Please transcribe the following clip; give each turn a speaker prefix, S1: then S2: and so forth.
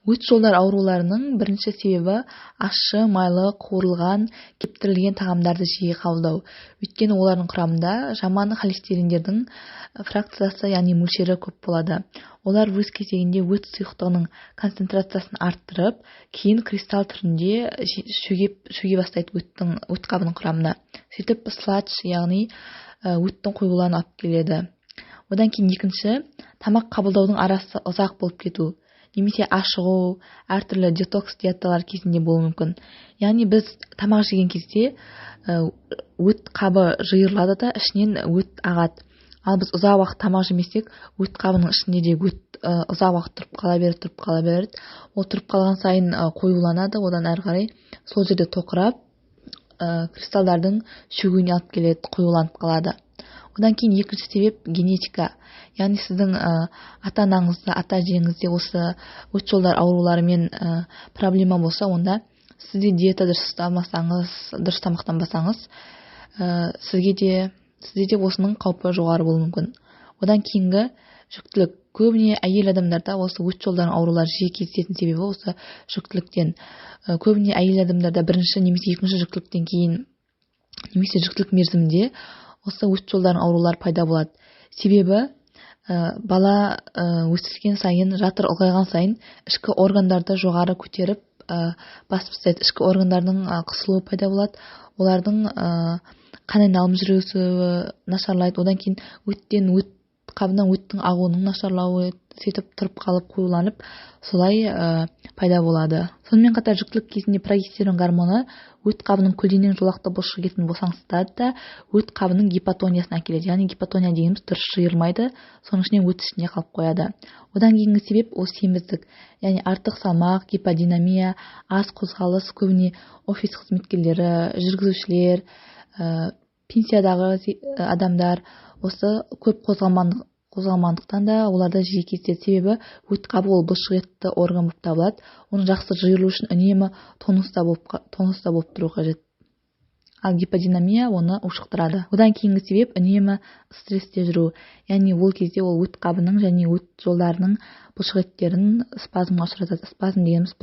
S1: Өт жолдар ауруларының бірінші себебі ащы, майлы, қуырылған, кептірілген тағамдарды жиі қабылдау. Өйткені олардың құрамында жаман холестериндердің фракциясы, яғни мөлшері көп болады. Олар өз кезегінде өт сұйықтығының концентрациясын арттырып, кейін кристалл түрінде шөге бастайды өт қабының құрамына. Сөйтіп сладж, яғни өттің қоюлығына алып келеді. Одан кейін екінші, тамақ қабылдаудың арасы ұзақ болып кету, немесе ашығу, әртүрлі детокс диеталар кезінде болуы мүмкін. Яғни біз тамақ жеген кезде өт қабы жиырылады да ішінен өт ағады. Ал біз ұзақ уақыт тамақ жемесек, өт қабының ішінде де өт ұзақ уақыт тұрып қала береді. Ол тұрып қалған сайын қоюланады, одан әрі қарай сол жерде тоқырап, кристалдардың шөгуіне алып келеді, қоюланып қалады. Одан кейін екінші себеп генетика. Яғни сіздің ата-анаңызда, ата-әжеңізде осы өт жолдар ауруларымен проблема болса, онда сізде диета дұрыс ұстамасаңыз, дұрыс тамақтанбасаңыз, сізде де осының қаупі жоғары болуы мүмкін. Одан кейінгі жүктілік. Көбіне әйел адамдарда осы өт жолдарының аурулары жиі кездесетін себебі осы жүктіліктен. Көбіне әйел адамдарда бірінші немесе екінші жүктіліктен кейін, немесе жүктілік мерзімінде осы өт жолдарының аурулары пайда болады. Себебі бала өскен сайын, жатыр ұлғайған сайын ішкі органдарды жоғары көтеріп басып тастайды. Ішкі органдардың қысылуы пайда болады. Олардың қан айналым жүйесі нашарлайды. Одан кейін өт қабынан өттің ағуының нашарлауы, сөйтіп тұрып қалып қоюланып, солай пайда болады. Сонымен қатар жүктілік кезінде прогестерон гормоны өт қабының көлденең жолақты бұлшық етін босаңсытады да өт қабының гипотониясына әкеледі. Яғни гипотония дегеніміз дұрыс жиырмайды, соның ішінен өт ішінде қалып қояды. Одан кейінгі себеп ол семіздік, яғни артық салмақ, гиподинамия, аз қозғалыс, көбіне офис қызметкерлері, жүргізушілер, пенсиядағы адамдар осы көп қозғалмандықтан да оларда жиі кездеседі. Себебі өт қабы ол бұлшық етті орган болып табылады. Оны жақсы жиырылу үшін үнемі тонуста болып тұру қажет. Ал гиподинамия оны ушықтырады. Одан кейінгі себеп үнемі стрессте жүру. Яғни ол кезде ол өт қабының және өт жолдарының бұлшық еттерін спазмға ұшыратады. Спазм дегеніміз